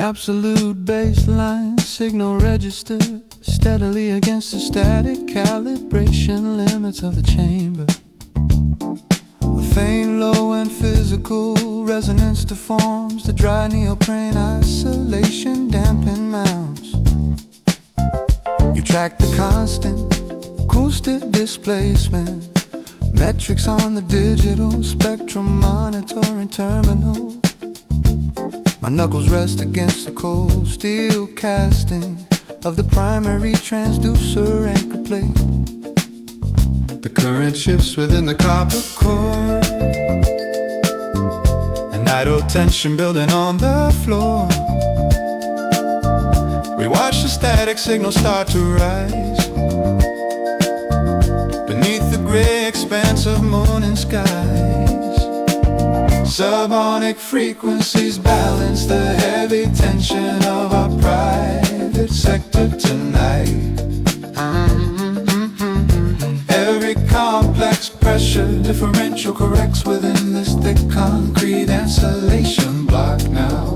absolute baseline signal register steadily against the static calibration limits of the chamber. A faint low and physical resonance deforms the dry neoprene isolation dampened mounts. You track the constant acoustic displacement, metrics on the digital spectrum monitoring terminal. My knuckles rest against the cold steel casting of the primary transducer anchor plate. The current shifts within the copper core, an idle tension building on the floor. We watch the static signal start to rise beneath the gray expanse of morning skies. Subonic frequencies balance the heavy tension of our private sector tonight. Every complex pressure differential corrects within this thick concrete insulation block now.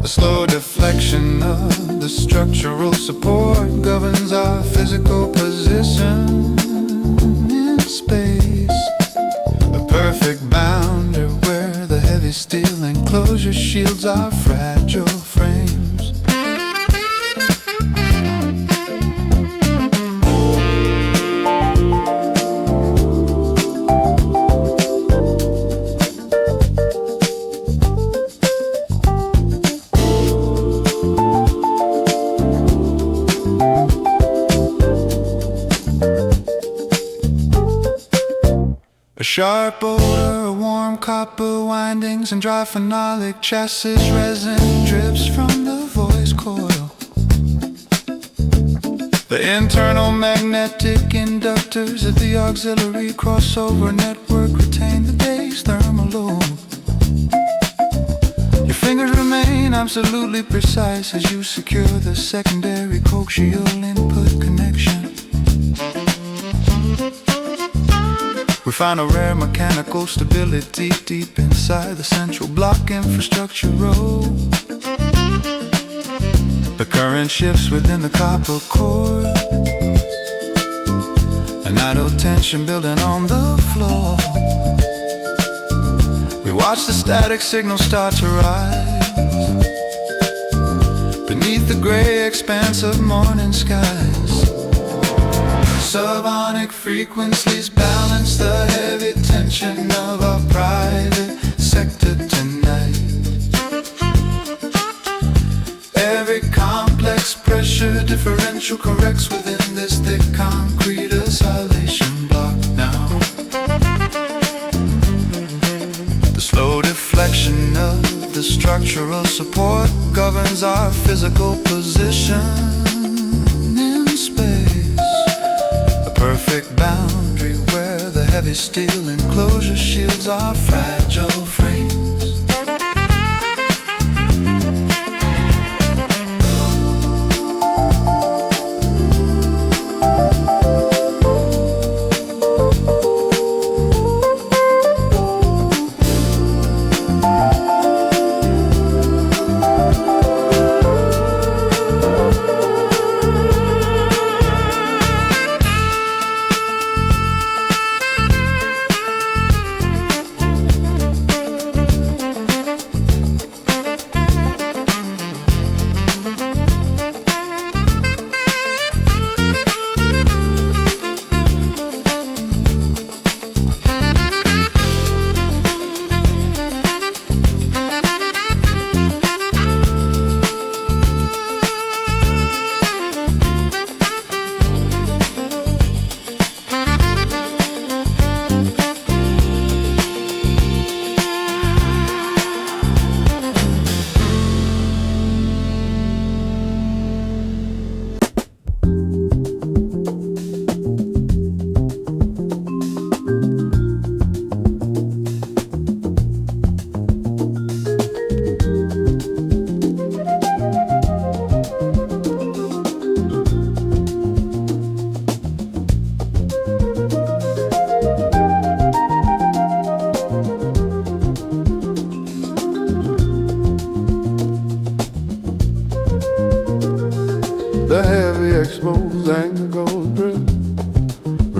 The slow deflection of the structural support governs our physical position in space. Perfect boundary where the heavy steel enclosure shields our fragile frames. A sharp odor, warm copper windings, and dry phenolic chassis resin drips from the voice coil. The internal magnetic inductors of the auxiliary crossover network retain the base thermal load. Your fingers remain absolutely precise as you secure the secondary coaxial input connection. We find a rare mechanical stability deep inside the central block infrastructure row. The current shifts within the copper core, an idle tension building on the floor. We watch the static signal start to rise beneath the gray expanse of morning skies. Subonic frequencies balance the heavy tension of our private sector tonight. Every complex pressure differential corrects within this thick concrete isolation block now. The slow deflection of the structural support governs our physical position in space. Perfect boundary where the heavy steel enclosure shields our fragile frames.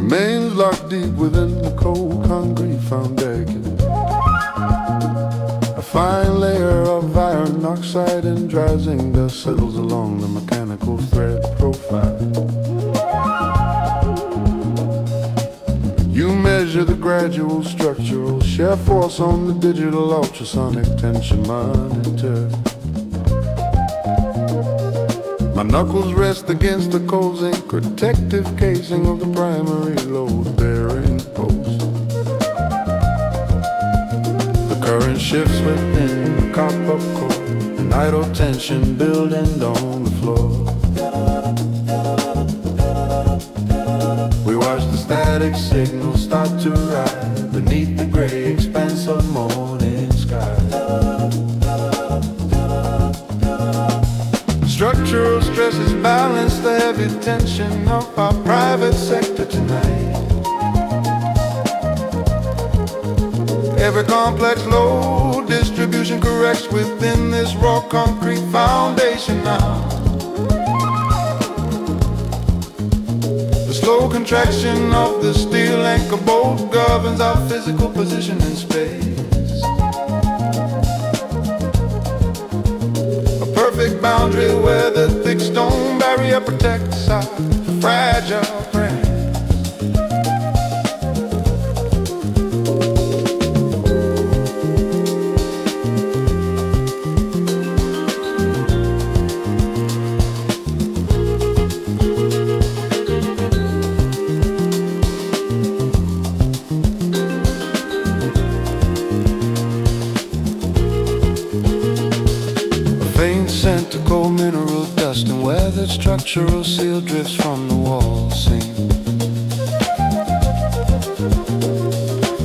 remains locked deep within the cold concrete foundation. A fine layer of iron oxide and dry zinc dust settles along the mechanical thread profile. You measure the gradual structural shear force on the digital ultrasonic tension monitor. My knuckles rest against the cold zinc protective casing of the primary load-bearing post. The current shifts within the copper core, an idle tension building on the floor. We watch the static signal start to rise beneath the gray expanse of morning sky. Structural stresses balance the heavy tension of our private sector tonight. Every complex load distribution corrects within this raw concrete foundation now. The slow contraction of the steel anchor bolt governs our physical position in space. Perfect boundary where the thick stone barrier protects our fragile frame. Scent of cold mineral dust and weathered structural seal drifts from the wall seam.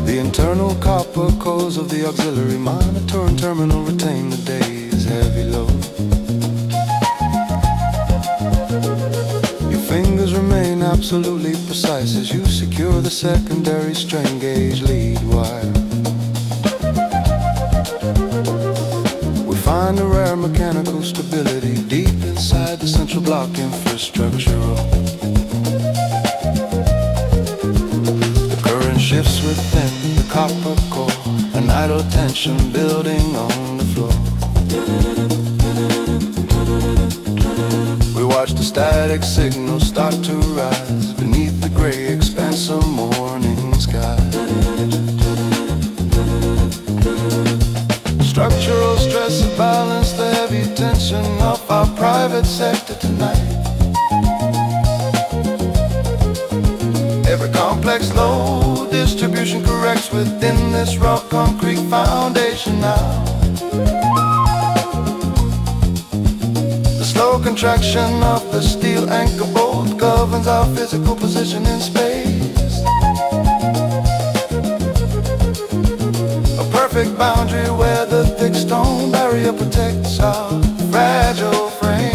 The internal copper cores of the auxiliary monitor and terminal retain the day's heavy load. Your fingers remain absolutely precise as you secure the secondary strain gauge lead wire. Find a rare mechanical stability deep inside the central block infrastructure. The current shifts within the copper core, an idle tension building on the floor. We watch the static signal start to rise beneath the gray expanse of morning sky. Structural stress balance the heavy tension of our private sector tonight. Every complex load distribution corrects within this raw concrete foundation now. The slow contraction of the steel anchor bolt governs our physical position in space. Perfect boundary where the thick stone barrier protects our fragile frame.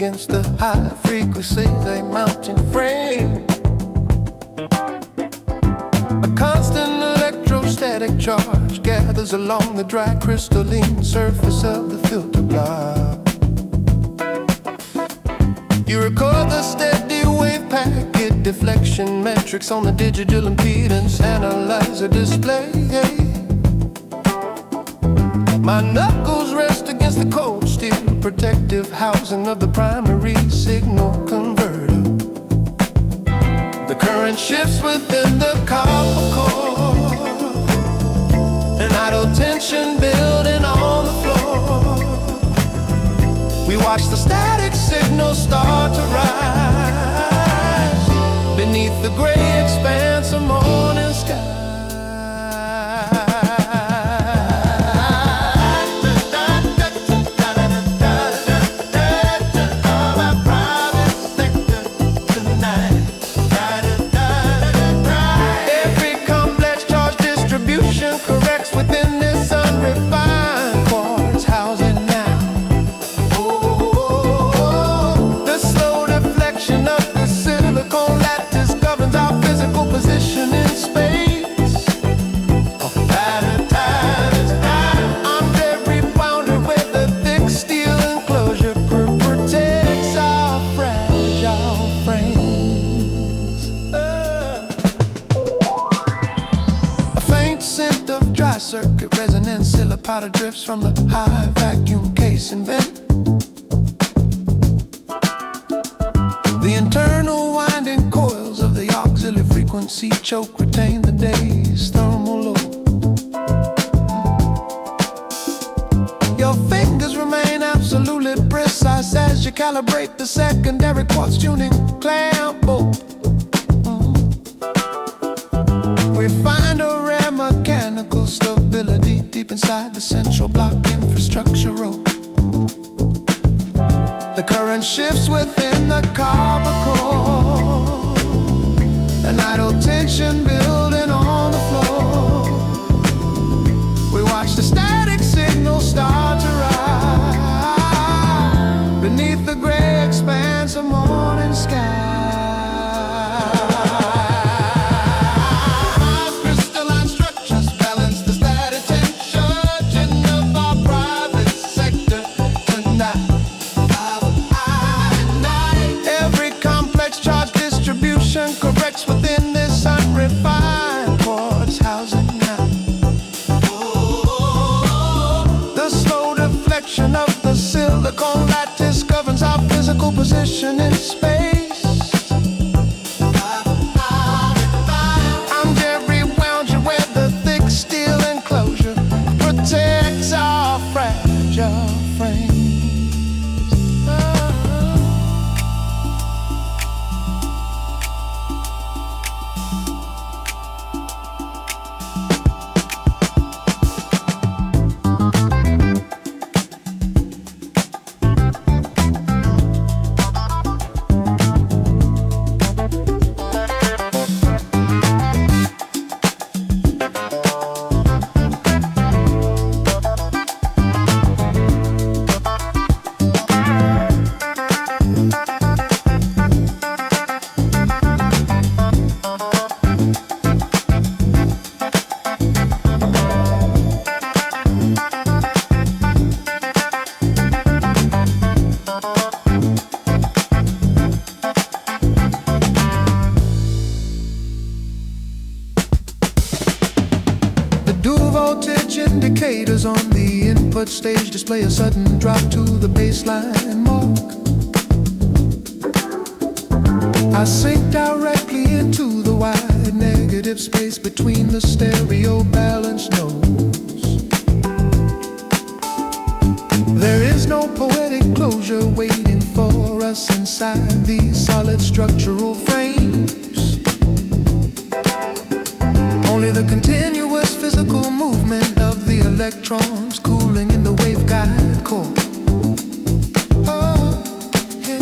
Against the high frequencies, a mountain frame. static charge gathers along the dry crystalline surface of the filter block. You record the steady wave packet deflection metrics on the digital impedance analyzer display. My knuckles rest against the cold steel protective housing of the primary signal converter. The current shifts within the copper core, an idle tension building on the floor. We watch the static signal start to rise beneath the gray expanse of morning sky. Circuit resonance, powder drifts from the high vacuum casing vent. The internal winding coils of the auxiliary frequency choke retain the day's thermal load. Your fingers remain absolutely precise as you calibrate the secondary quartz tuning clamp bolt. We find a rare mechanical stability deep inside the central block infrastructure road. The current shifts within the copper core, an idle tension building on the floor. We watch the static signal start to rise beneath the gray expanse of morning sky. Corrects within this unrefined quartz housing now. The slow deflection of the silicon lattice governs our physical position in space. I'm Jerry wound you where the thick steel enclosure protects our fragile frame. Indicators on the input stage display a sudden drop to the baseline mark. I sink directly into the wide negative space between the stereo balance notes. There is no poetic closure waiting for us inside these solid structural frames. Only the continuous physical movement of the electrons cooling in the waveguide core. Oh, yeah,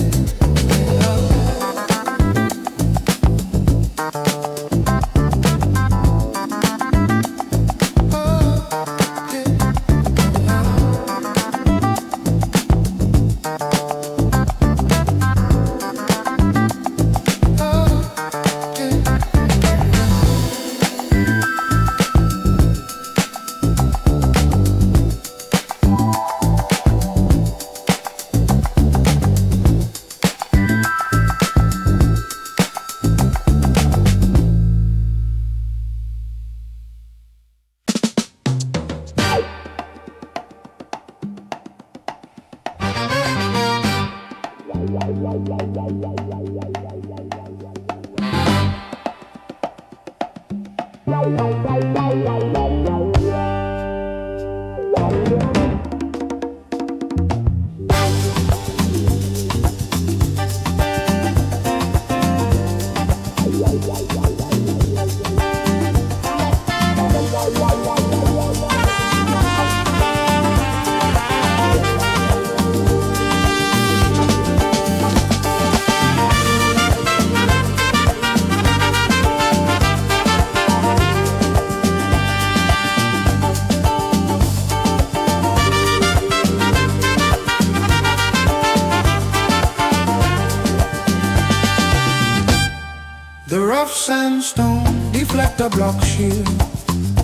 The rough sandstone deflector block shear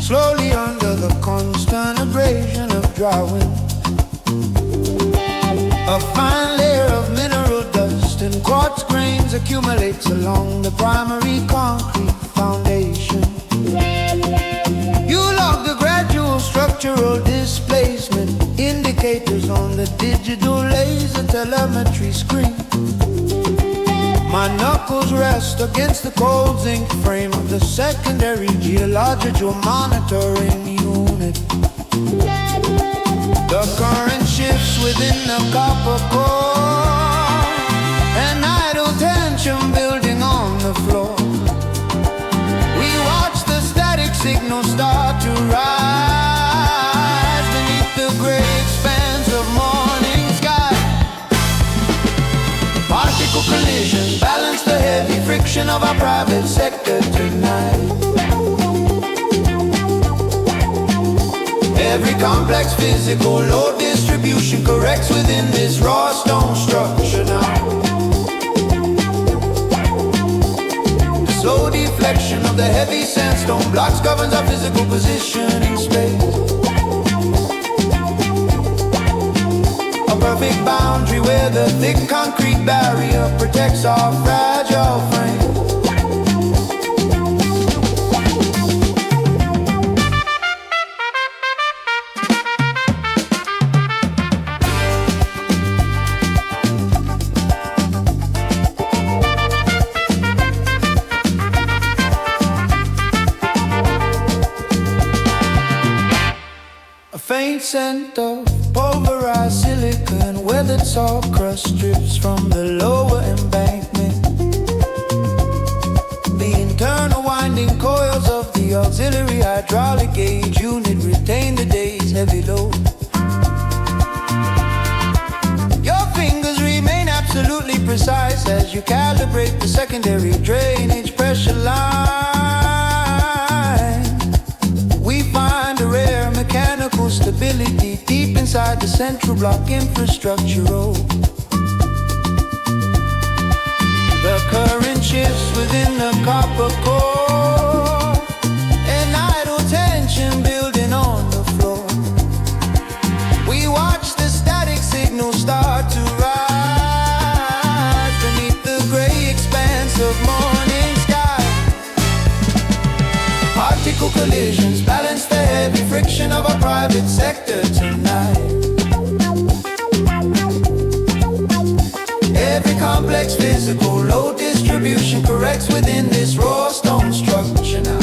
slowly under the constant abrasion of dry wind. A fine layer of mineral dust and quartz grains accumulates along the primary concrete foundation. You log the gradual structural displacement indicators on the digital laser telemetry screen. My knuckles rest against the cold zinc frame of the secondary geological monitoring unit. The current shifts within the copper core, and idle tension building on the floor. We watch the static signal start to rise beneath the gray expanse of morning sky. Particle collision balance the heavy friction of our private sector tonight. Every complex physical load distribution corrects within this raw stone structure now. The slow deflection of the heavy sandstone blocks governs our physical position in space. A perfect boundary where the thick concrete barrier protects our fragile frame. A faint scent of pulverized silicon, weathered salt crust drips from the lower embankment. The internal winding coils of the auxiliary hydraulic gauge unit retain the day's heavy load. Your fingers remain absolutely precise as you calibrate the secondary drainage pressure line. We find a rare mechanical stability deep inside the central block infrastructure. The current shifts within the copper core, and idle tension building on the floor. We watch the static signal start to rise beneath the gray expanse of morning sky. Particle collisions balance the heavy friction of our private sector tonight. Every complex physical load distribution corrects within this raw stone structure now.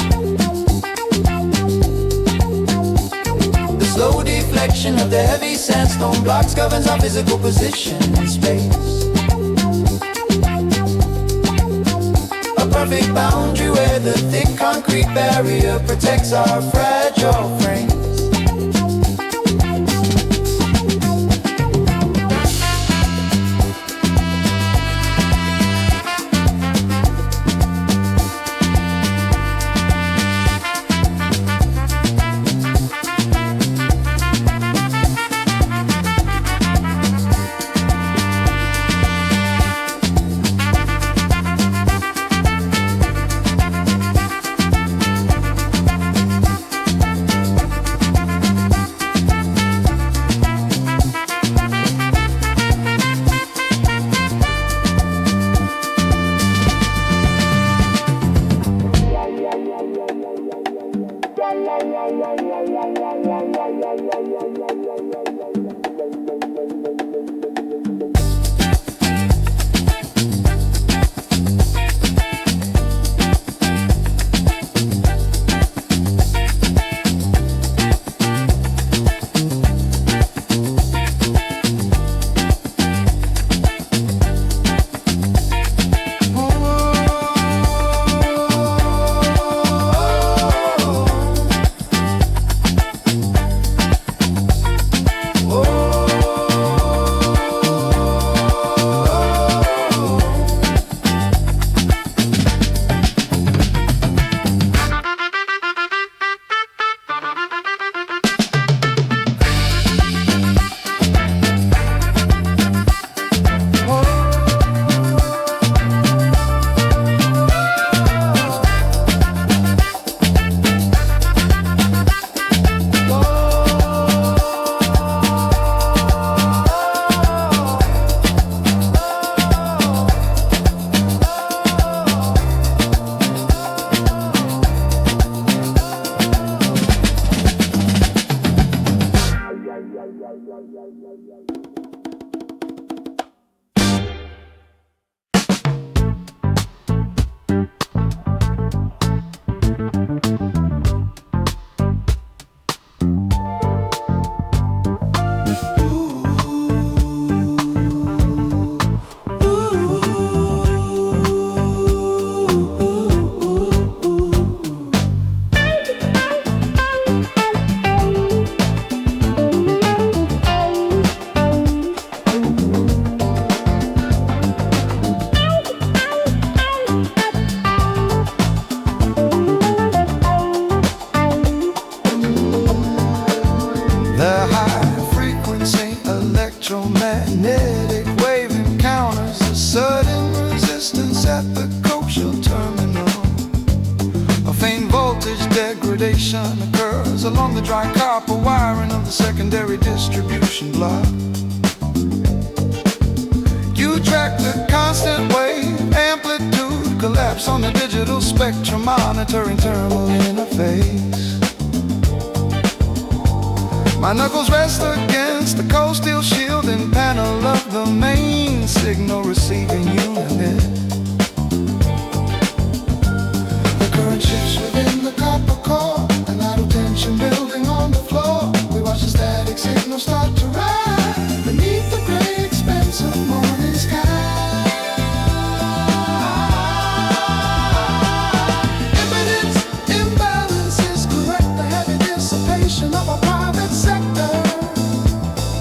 The slow deflection of the heavy sandstone blocks governs our physical position in space. A perfect boundary where the thick concrete barrier protects our fragile frames. Transmission occurs along the dry copper wiring of the secondary distribution block. You track the constant wave amplitude collapse on the digital spectrum monitoring thermal interface. My knuckles rest against the cold steel shielding panel of the main signal receiving unit. The current shifts within the copper core, an idle tension building on the floor. We watch the static signal start to rise beneath the gray expanse of morning sky. Impedance imbalance is correct, the heavy dissipation of a private sector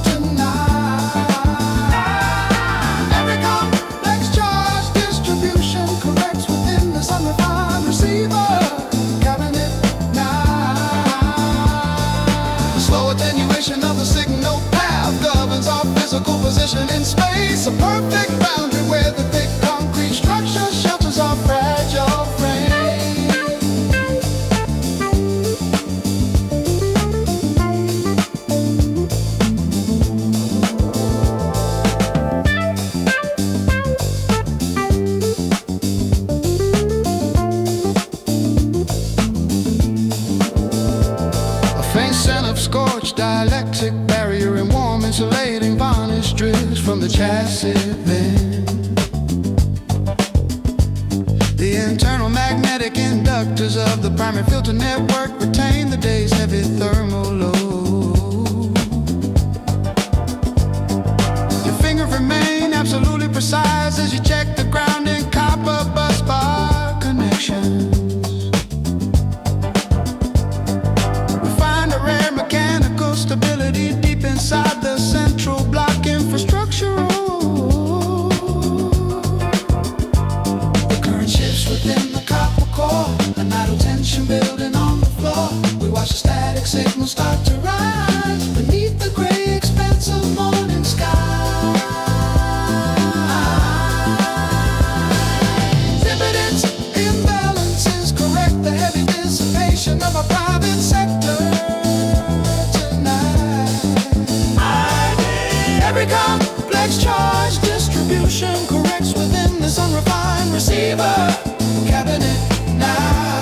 tonight. Every complex charge distribution corrects within this unrefined receiver cabinet now. The slow attenuation of the signal path governs our physical position in space, a perfect boundary where the thick concrete structure shelters our fragile frame. A faint scent of scorched dialectic barrier and warm insulating varnish drifts from the chassis vent. The internal magnetic inductors of the primary filter network retain the day's heavy thermal load. Your fingers remain absolutely precise as you check the grounding copper bus bar connections. We find a rare mechanical stability deep inside the central block infrastructure. The current shifts within the copper core, an idle tension building on the floor. We watch the static signal start to rise beneath the gray expanse of morning sky. Impedance imbalance is correct, the heavy dissipation of a private sector tonight. Every complex charge distribution corrects within this unrefined receiver cabinet now.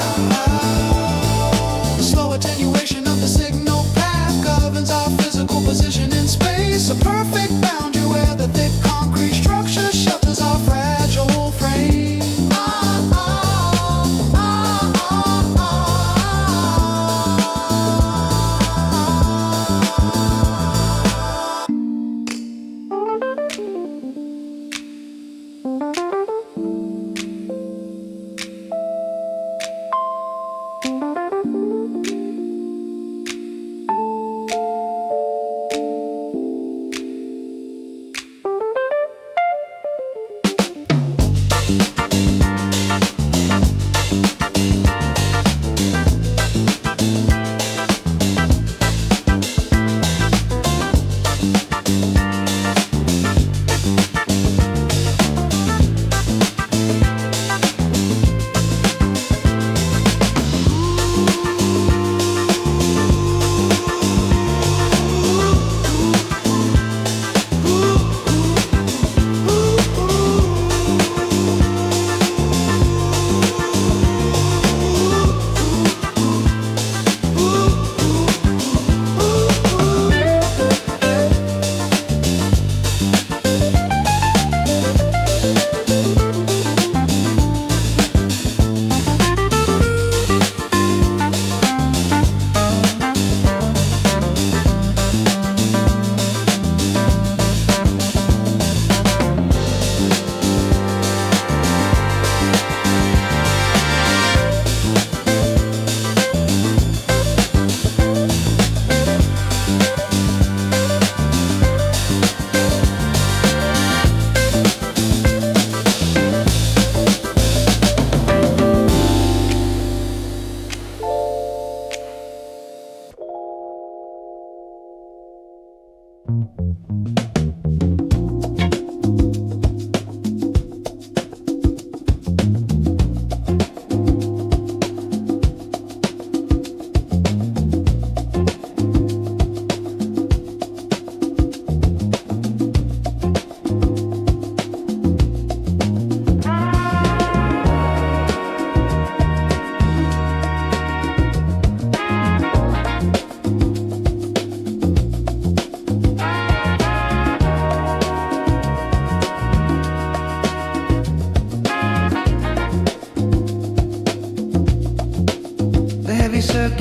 The slow attenuation of the signal path governs our physical position in space, a perfect boundary where the thick concrete structure shelters our fragile frame.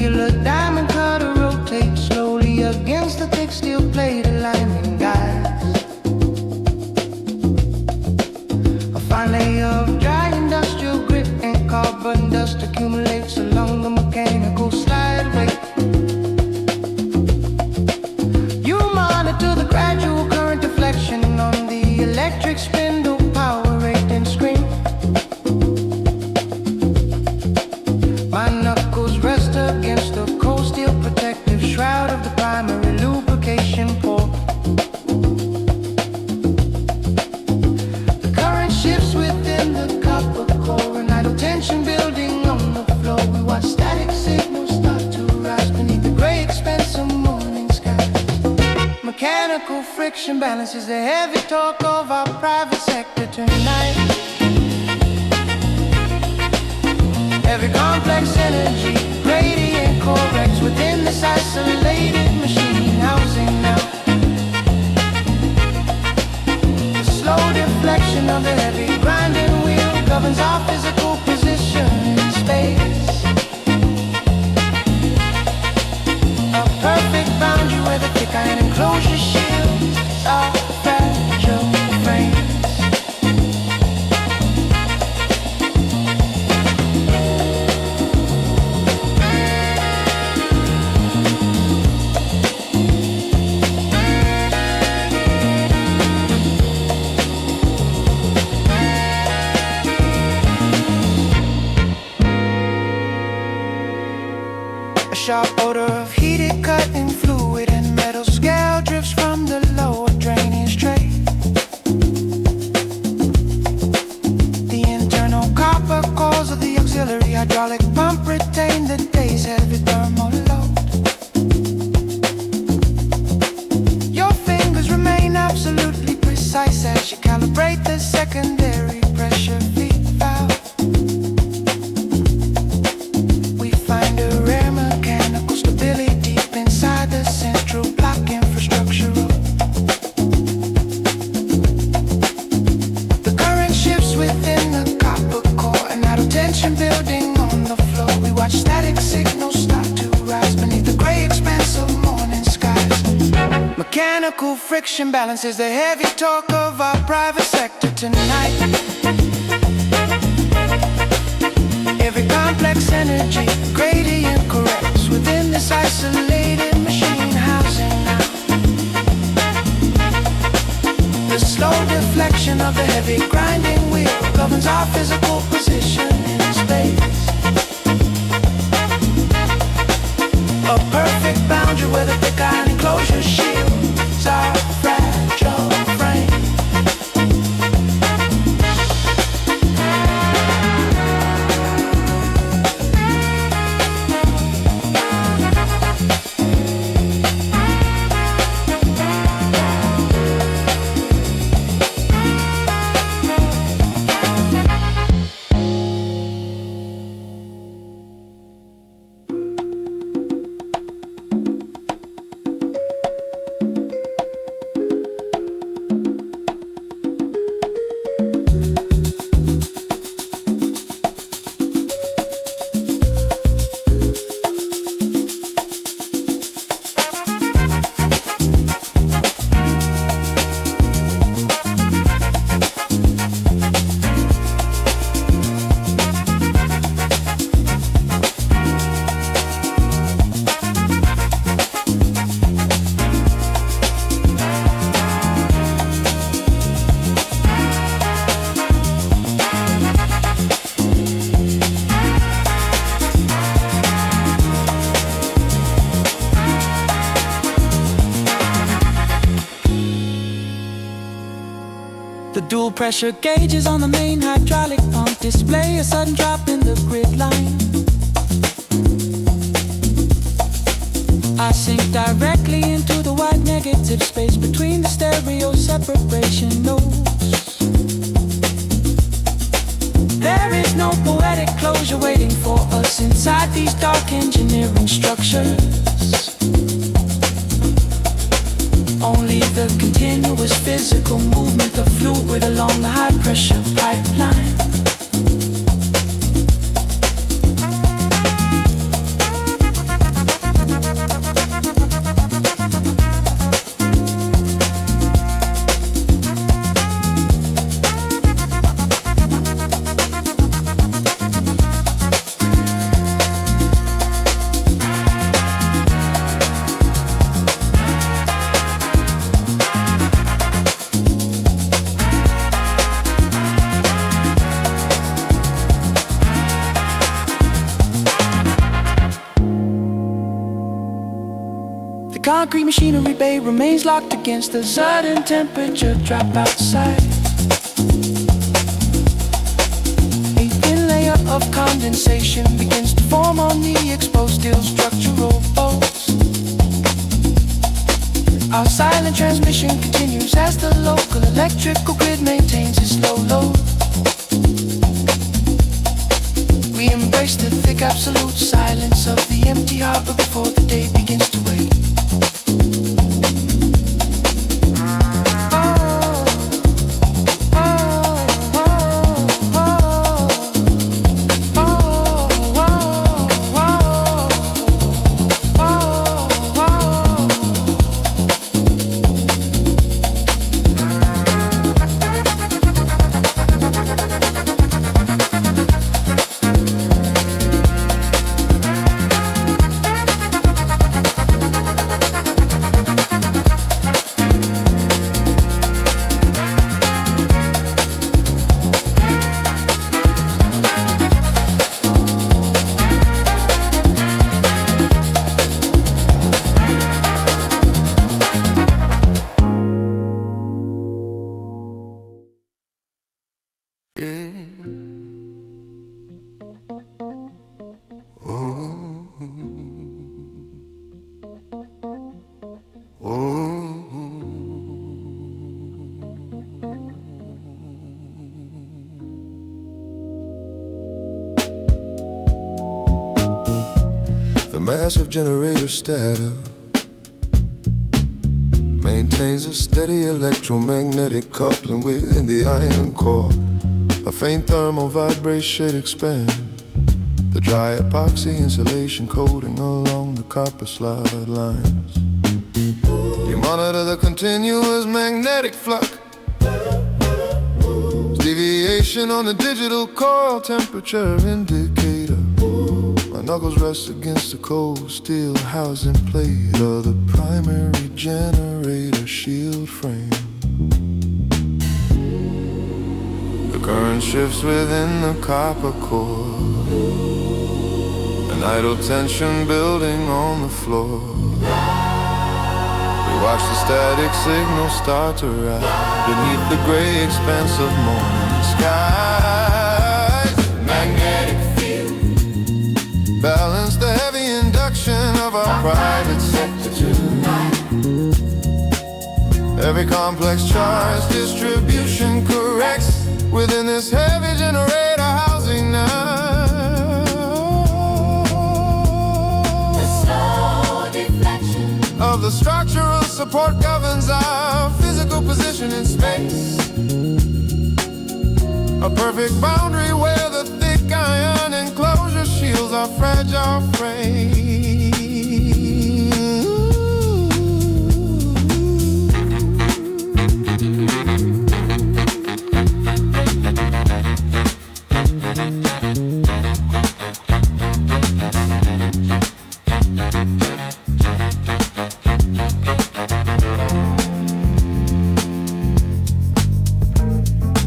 circular diamond cutter rotates slowly against the thick steel plate alignment guides. A fine layer of dry industrial grit and carbon dust accumulates along the mechanical slide rate. You monitor the gradual current deflection on the electric spindle power rating screen. My knuckles rest against the cold steel protective shroud of the primary lubrication port. The current shifts within the copper core, an idle tension building on the floor. We watch static signals start to rise beneath the gray expanse of morning sky. Mechanical friction balances the heavy torque of our private sector tonight. Every complex energy gradient corrects within this isolated machine housing now. The slow deflection of the heavy grinding wheel governs our physical position in space. A perfect boundary where the thick iron enclosure shields our fragile frames. A sharp odor of heated cutting fluid and metal scale drifts from the lower drainage tray. The internal copper cores of the auxiliary hydraulic pump retain the day's heavy thermal load. Your fingers remain absolutely precise as you calibrate the secondary pressure feed valve. We find a rare mechanical stability deep inside the central block infrastructure room. The current shifts within the copper core, an idle tension building on the floor. We watch static signals start to rise beneath the gray expanse of morning skies. Mechanical friction balances the heavy torque of our private sector tonight. Every complex energy gradient corrects within this isolated machine housing now. The slow deflection of the heavy grinding wheel governs our physical position in space. A perfect boundary where the thick iron enclosure shields our fragile frame. The dual pressure gauges on the main hydraulic pump display a sudden drop in the grid line. I sink directly into the wide negative space between the stereo separation nodes. There is no poetic closure waiting for us inside these dark engineering structures. Only the continuous physical movement of fluid along the high pressure pipeline. concrete machinery bay remains locked against the sudden temperature drop outside. A thin layer of condensation begins to form on the exposed steel structural bolts. Our silent transmission continues as the local electrical grid maintains its low load. We embrace the thick absolute silence of the empty harbor before the day begins to wake. The massive generator stator maintains a steady electromagnetic coupling within the iron core. A faint thermal vibration expands the dry epoxy insulation coating along the copper slide lines. You monitor the continuous magnetic flux, deviation on the digital coil temperature indicator. My knuckles rest against the cold steel housing plate of the primary generator shield frame. The current shifts within the copper core, an idle tension building on the floor. We watch the static signal start to rise beneath the gray expanse of morning skies. Magnetic field balance the heavy induction of our private sector tonight. Every complex charge distribution corrects within this heavy generator housing now. The slow deflection Of the structural support governs our physical position in space. A perfect boundary where the thick iron enclosure shields our fragile frame.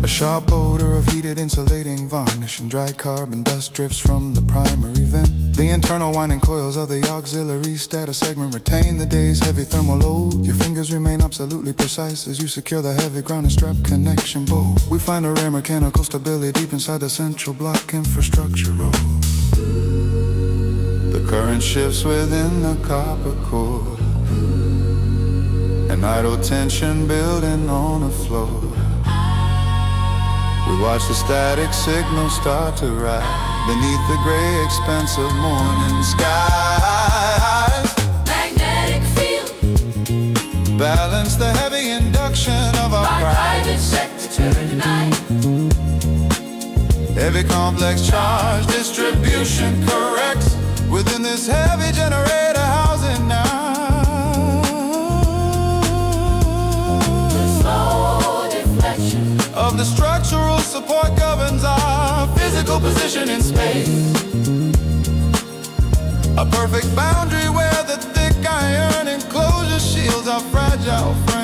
A sharp odor of heated insulating varnish and dry carbon dust drifts from the primary vent. The internal winding coils of the auxiliary stator segment retain the day's heavy thermal load. Your fingers remain absolutely precise as you secure the heavy ground and strap connection bolt. We find a rare mechanical stability deep inside the central block infrastructure road. The current shifts within the copper core, an idle tension building on the floor. We watch the static signal start to rise beneath the gray expanse of morning skies. magnetic field Balance the heavy induction of our private sector tonight. Every complex charge distribution corrects within this heavy generator housing now. The slow deflection Of the structural support governs our physical position in space. A perfect boundary where the thick iron enclosure shields our fragile frame.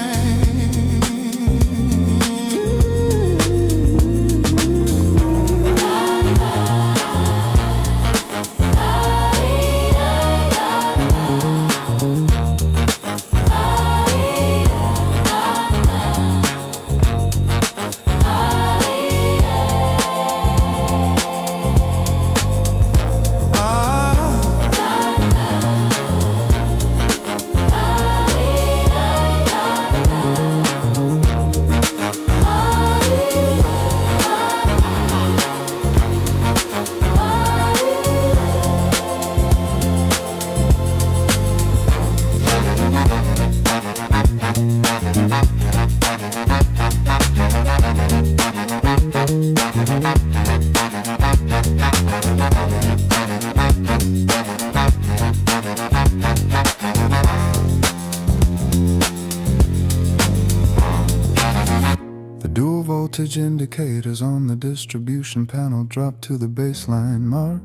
voltage indicators on the distribution panel drop to the baseline mark.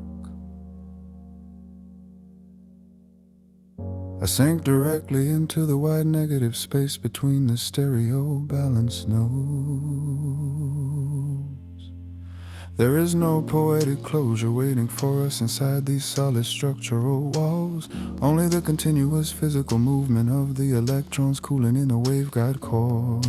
I sink directly into the wide negative space between the stereo balance nodes. There is no poetic closure waiting for us inside these solid structural walls. Only the continuous physical movement of the electrons cooling in a waveguide core.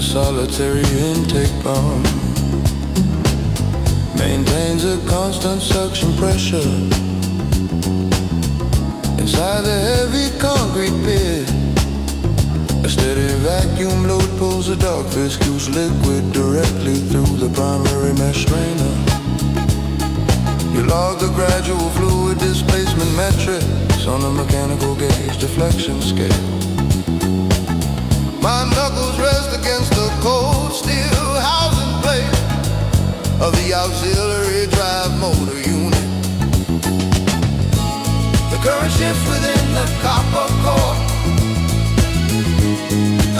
Solitary intake bomb maintains a constant suction pressure inside the heavy concrete pit. A steady vacuum load pulls a dark viscous liquid directly through the primary mesh strainer. You log the gradual fluid displacement metrics on a mechanical gauge deflection scale. My knuckles rest against the cold steel housing plate of the auxiliary drive motor unit. The current shifts within the copper core.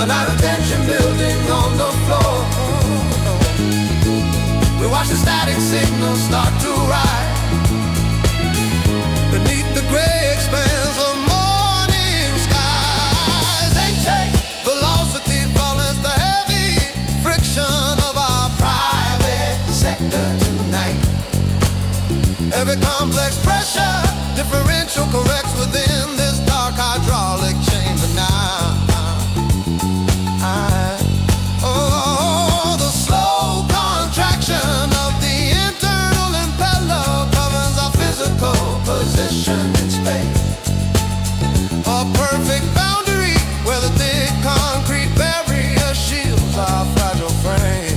A lot of tension building on the floor. We watch the static signals start to rise beneath the gray expanse of morning skies. They take velocity follows the heavy friction of our private sector tonight. Every complex pressure differential corrects within this dark hydraulic chamber now. The slow contraction of the internal impeller governs our physical position in space. A perfect boundary where the thick concrete barrier shields our fragile frame.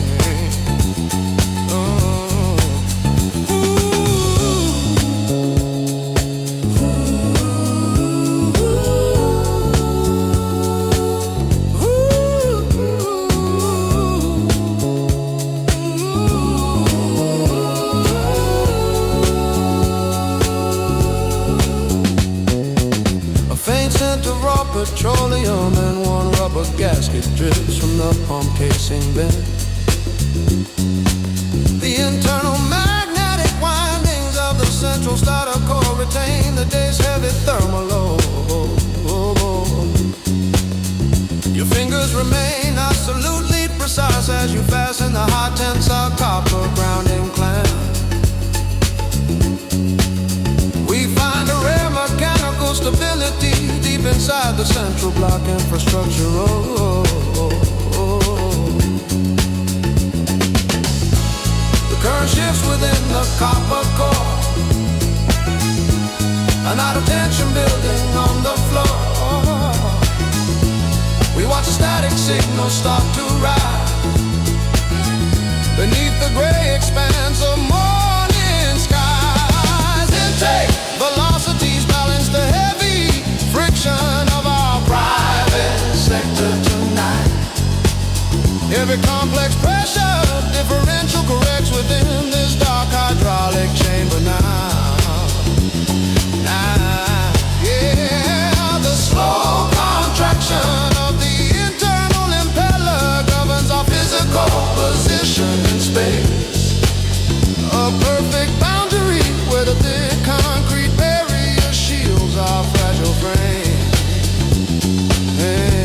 petroleum and one rubber gasket drips from the pump casing vent. The internal magnetic windings of the central starter core retain the day's heavy thermal load. Your fingers remain absolutely precise as you fasten the high tensile copper grounding clamp. We find a rare mechanical stability deep inside the central block infrastructure. The current shifts within the copper core, an out of tension building on the floor. We watch the static signal start to rise beneath the gray expanse of morning skies. Intake velocities balance the heavy friction of our private sector tonight. Every complex pressure differential corrects within this dark hydraulic chamber now. Yeah, the slow contraction of the internal impeller governs our physical position in space. A perfect boundary where the thick concrete barrier shields our fragile frame. Hey.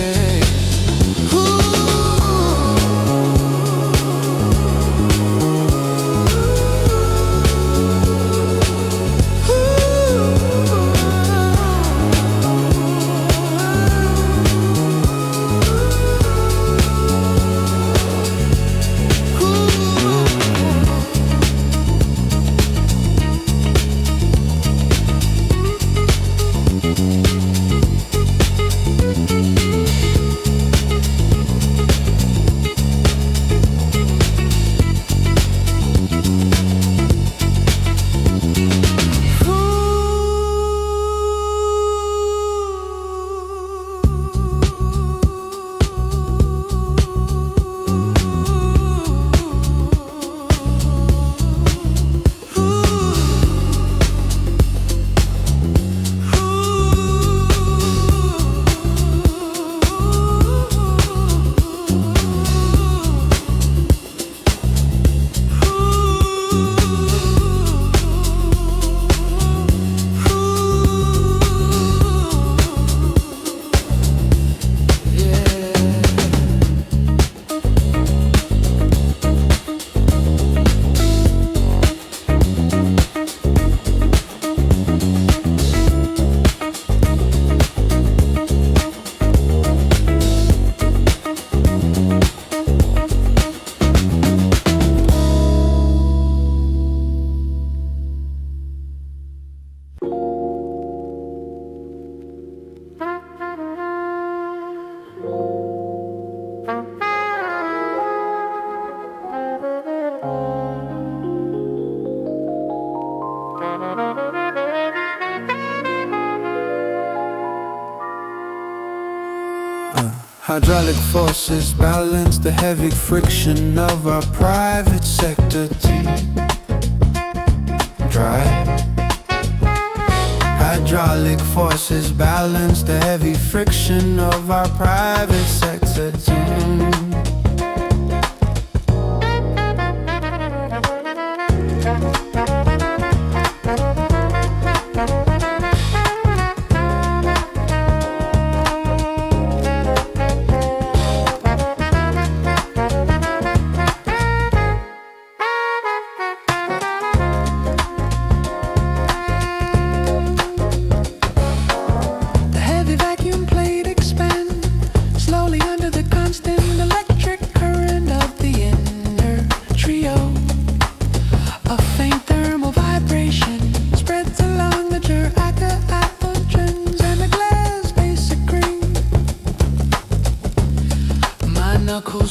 Hydraulic forces balance the heavy friction of our private sector drive. Hydraulic forces balance the heavy friction of our private sector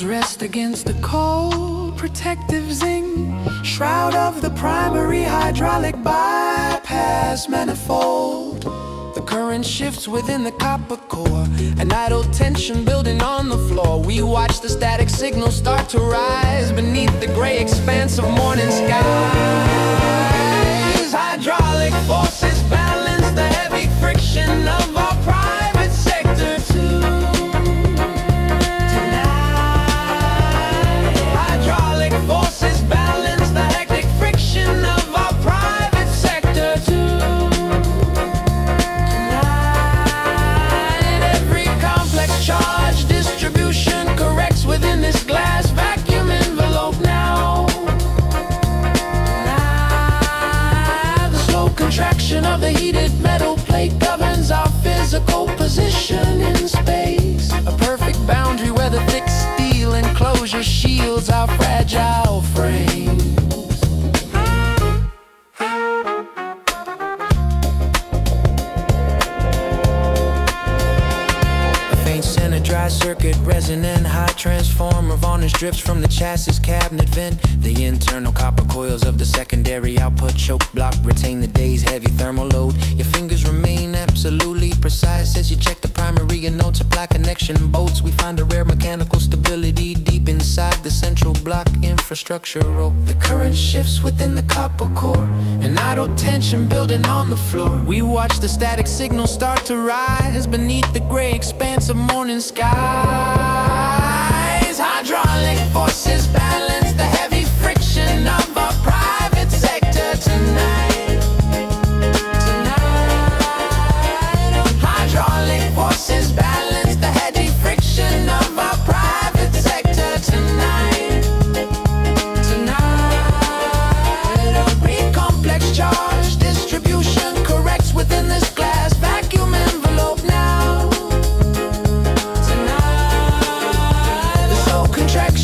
rest against the cold protective zing shroud of the primary hydraulic bypass manifold. The current shifts within the copper core, an idle tension building on the floor. We watch the static signal start to rise beneath the gray expanse of morning skies. Hydraulic forces balance the heavy friction of our private sector enclosure shields our fragile frames. Dry circuit, resonant, high transformer varnish drips from the chassis cabinet vent. The internal copper coils of the secondary output choke block retain the day's heavy thermal load. Your fingers remain absolutely precise as you check the primary and node supply connection bolts. We find a rare mechanical stability deep inside the central block infrastructure rope. The current shifts within the copper core, an idle tension building on the floor. We watch the static signal start to rise beneath the gray expanse of morning skies. Hydraulic forces balance the heavy friction of our private sector tonight. Hydraulic forces balance the heavy friction of our private sector tonight. Pre-complex charge distribution corrects within this glass vacuum envelope now.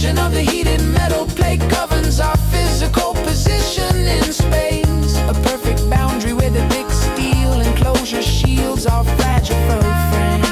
Of the heated metal plate governs our physical position in space. A perfect boundary where the thick steel enclosure shields our fragile fur frame.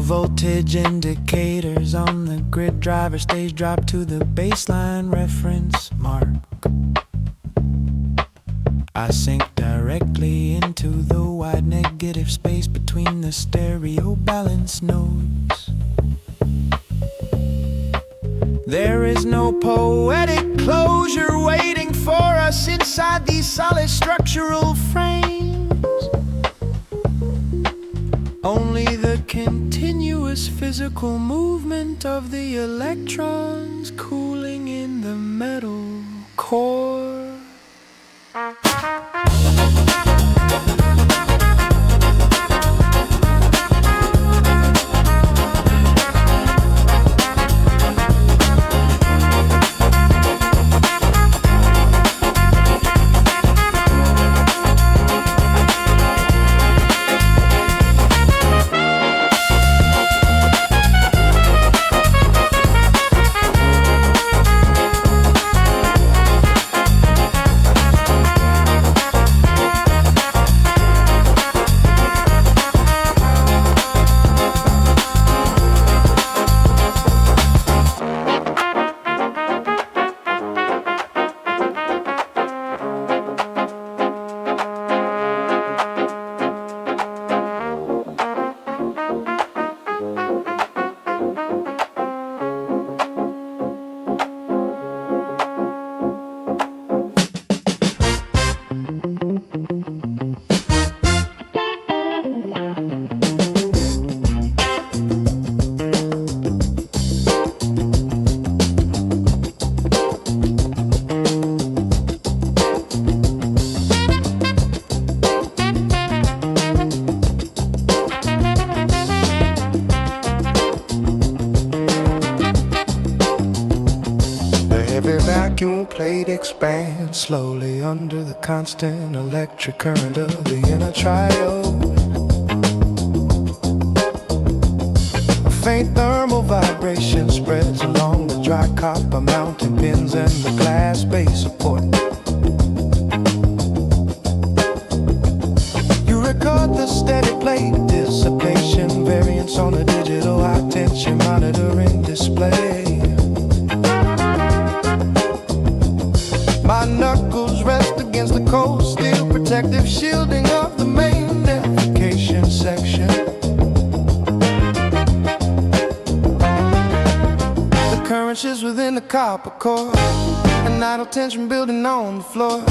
Voltage indicators on the grid driver stage drop to the baseline reference mark. I sink directly into the wide negative space between the stereo balance nodes. There is no poetic closure waiting for us inside these solid structural frames. Only the continuous physical movement of the electrons cooling in the metal core. vacuum plate expands slowly under the constant electric current of the inner triode. A faint thermal mellow vibration spreads along the dry copper mounting pins and the glass base support. You record the steady play dissipation variance on a digital high tension monitoring display. My knuckles rest against the cold steel protective shielding of the main navigation section. The current shifts within the copper core, an idle tension building on the floor.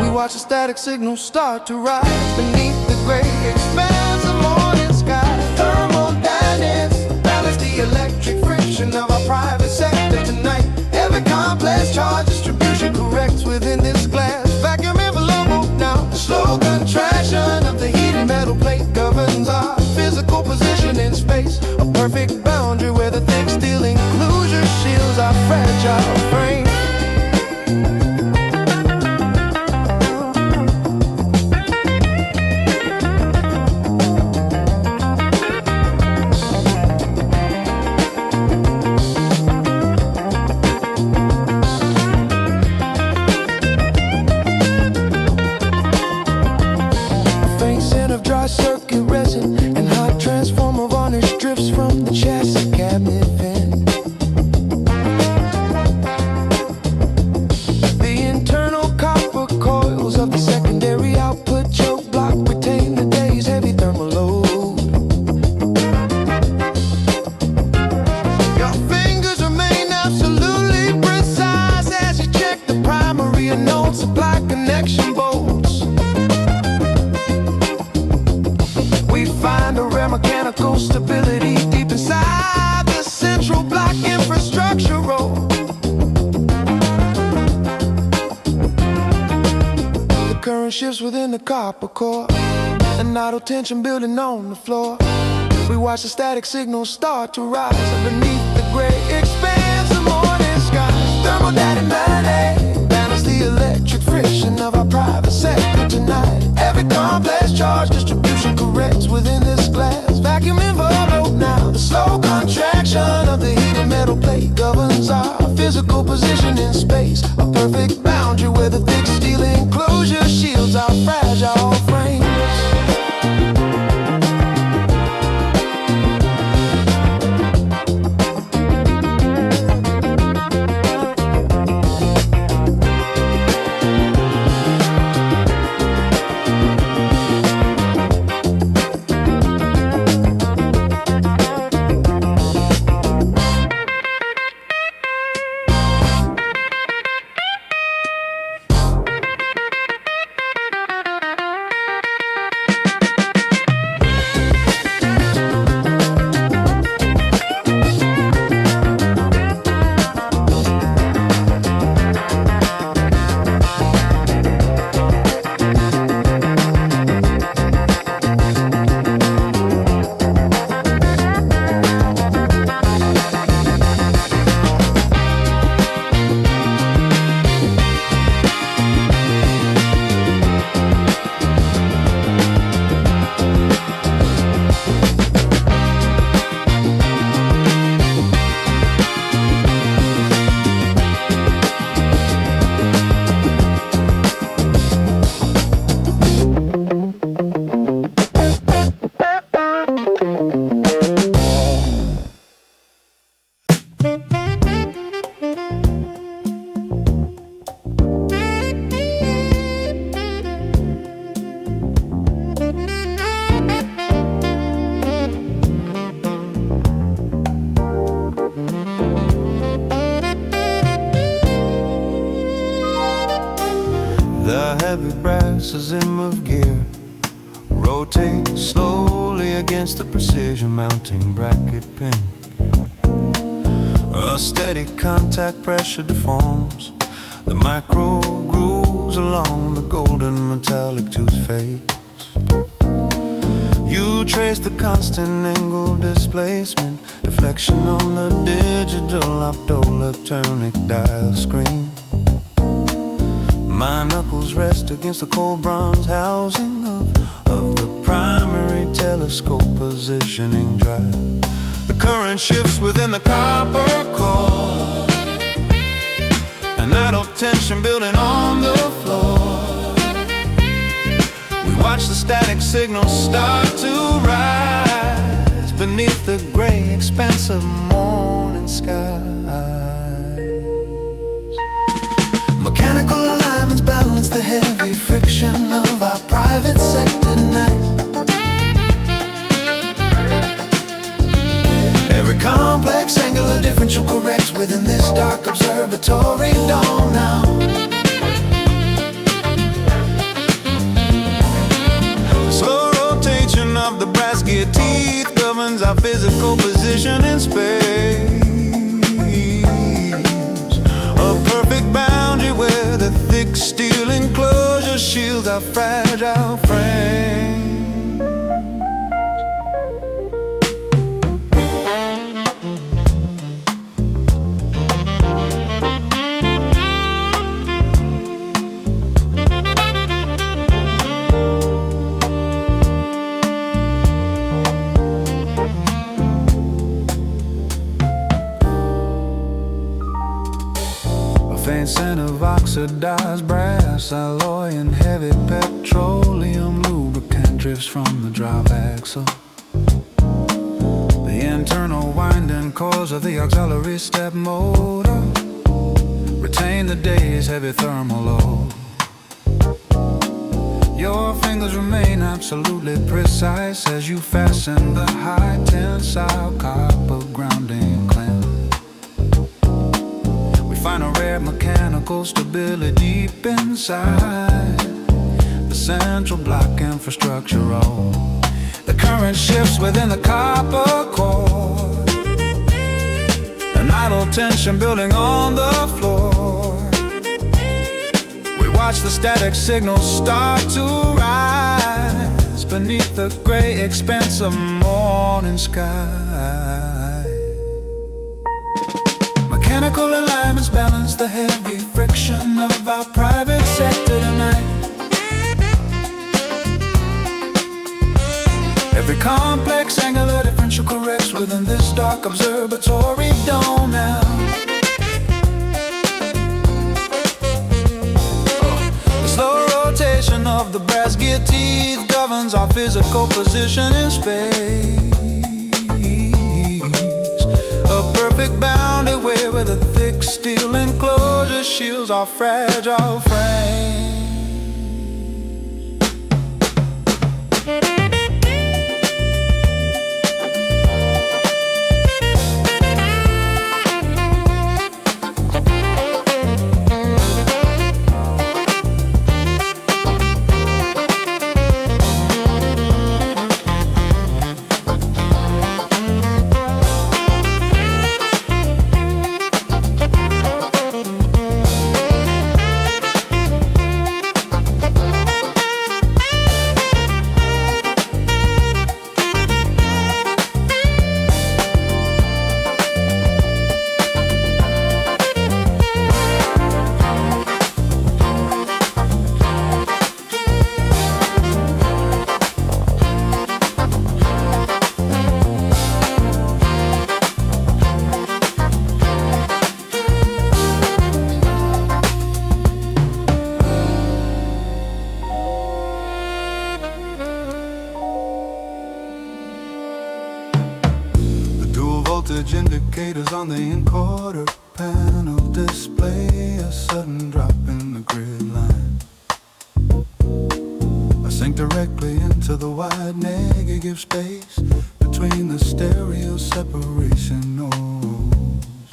We watch the static signal start to rise beneath the gray expanse of morning sky. Thermodynamics balance the electric friction of our private sector tonight. Every complex charge distribution corrects within this glass vacuum envelope. Now the slow contraction of the heated metal plate governs our physical position in space. A perfect boundary where the thick steel enclosure shields our fragile frame. Dry circuit resin and hot transformer varnish drifts from the chassis cabinet vent. The internal copper coils of the secondary output choke block retain the day's heavy thermal load. Your fingers remain absolutely precise as you check the primary and node supply connection bolts. Find a rare mechanical stability deep inside the central block infrastructure roll. The current shifts within the copper core, an idle tension building on the floor. We watch the static signal start to rise underneath the gray expanse of morning skies. Thermodynamics balance the electric friction of our private sector tonight. Every complex charge distribution corrects within this glass vacuum envelope. Now the slow contraction of the heated metal plate governs our physical position in space. A perfect boundary where the thick steel enclosure shields our fragile frames. The heavy brass is in move gear, rotates slowly against the precision mounting bracket pin. A steady contact pressure deforms the micro grooves along the golden metallic tooth face. You trace the constant angle displacement, deflection on the digital optoelectronic dial screen. My knuckles rest against the cold bronze housing of the primary telescope positioning drive. The current shifts within the copper core, an idle tension building on the floor. We watch the static signal start to rise beneath the gray expanse of morning skies. Mechanical alignments balance the heavy friction of our private sector night. Every complex angular differential corrects within this dark observatory dome now. The slow rotation of the brass gear teeth governs our physical position in space. A perfect boundary where the thick steel enclosure shields our fragile frame. Faint scent of oxidized brass, alloy and heavy petroleum lubricant drifts from the drive axle. The internal winding coils of the auxiliary step motor retain the day's heavy thermal load. Your fingers remain absolutely precise as you fasten the high tensile copper grounding clamp. Find a rare mechanical stability deep inside the central block infrastructure. The current shifts within the copper core, an idle tension building on the floor. We watch the static signal start to rise beneath the gray expanse of morning sky. Mechanical alignments balance the heavy friction of our private sector tonight. Every complex angular differential corrects within this dark observatory dome now. The slow rotation of the brass gear teeth governs our physical position in space. A perfect boundary where the thick steel enclosure shields our fragile frame. Voltage indicators on the encoder panel display a sudden drop in the grid line. I sink directly into the wide negative space between the stereo separation nodes.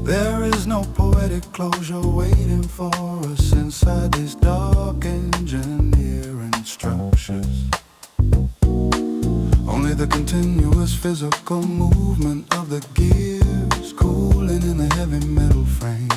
There is no poetic closure waiting for us inside these dark engineering structures. Only the continuous physical movement of the gears cooling in the heavy metal frame.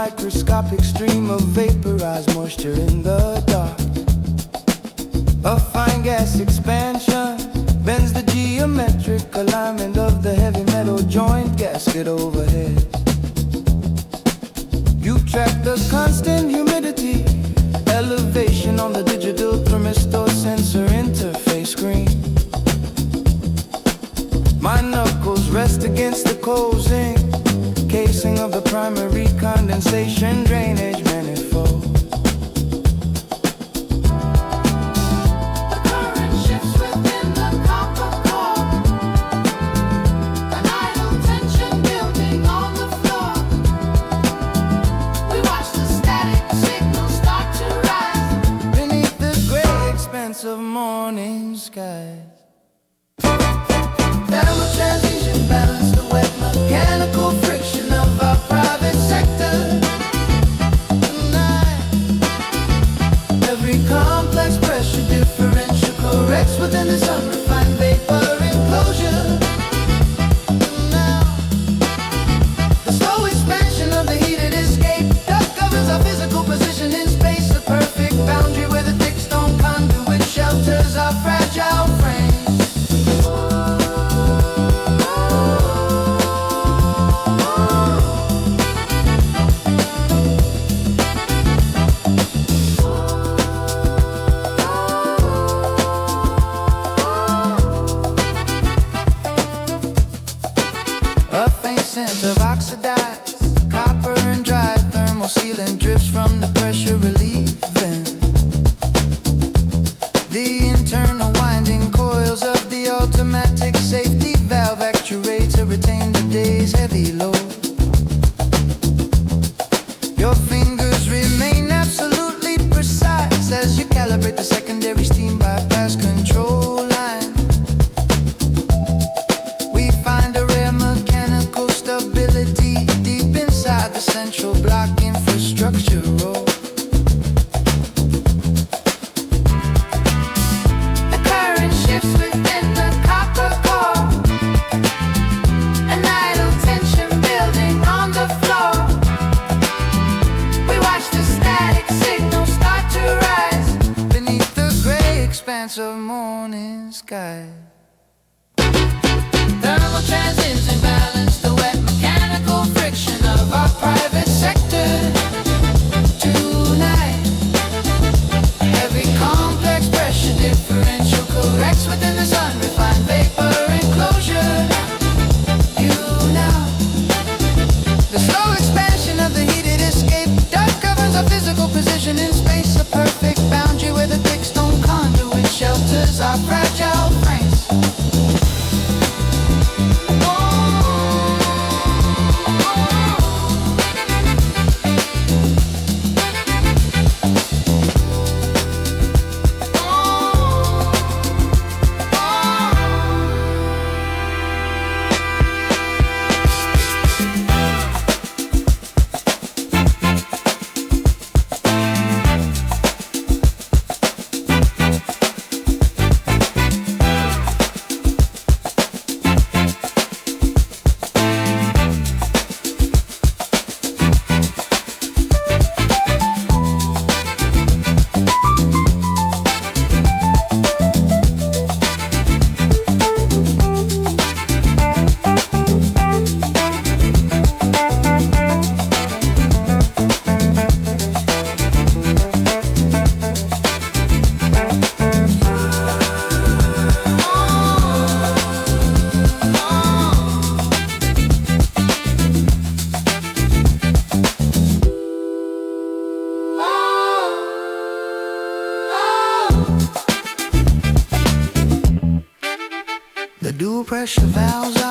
microscopic stream of vaporized moisture in the dark. A fine gas expansion bends the geometric alignment of the heavy metal joint gasket overhead. You track the constant humidity elevation on the digital thermistor sensor interface screen. My knuckles rest against the cold zinc casing of the primary condensation drainage manifold. The current shifts within the copper core. An idle tension building on the floor. We watch the static signal start to rise Beneath the gray expanse of morning skies. Thermal transition balance the wet mechanical friction of our private sector. Tonight, every complex pressure differential corrects within this unrefined vapor enclosure. Now, the slow expansion of the heated escape that governs our physical position in space, a perfect boundary where the thick stone conduit shelters our fragile frames. A faint scent of oxidized copper and dry thermal sealant drips from the pressure relief vent. The internal winding coils of the automatic safety valve actuate to retain the day's heavy load. Your fingers remain absolutely precise as you calibrate the secondary steam bypass control line. We find a rare mechanical stability deep inside the central block infrastructure row. The current shifts within the copper core. An idle tension building on the floor. We watch the static signal start to rise Beneath the gray expanse of morning sky. Thermal transients imbalance the wet mechanical friction of our private sector. Tonight, every complex pressure differential corrects within this unrefined vapor enclosure. You know, the slow expansion of the heated escape that governs our physical position in space, a perfect boundary where the thick stone conduit shelters our fragile frames. The dual pressure valves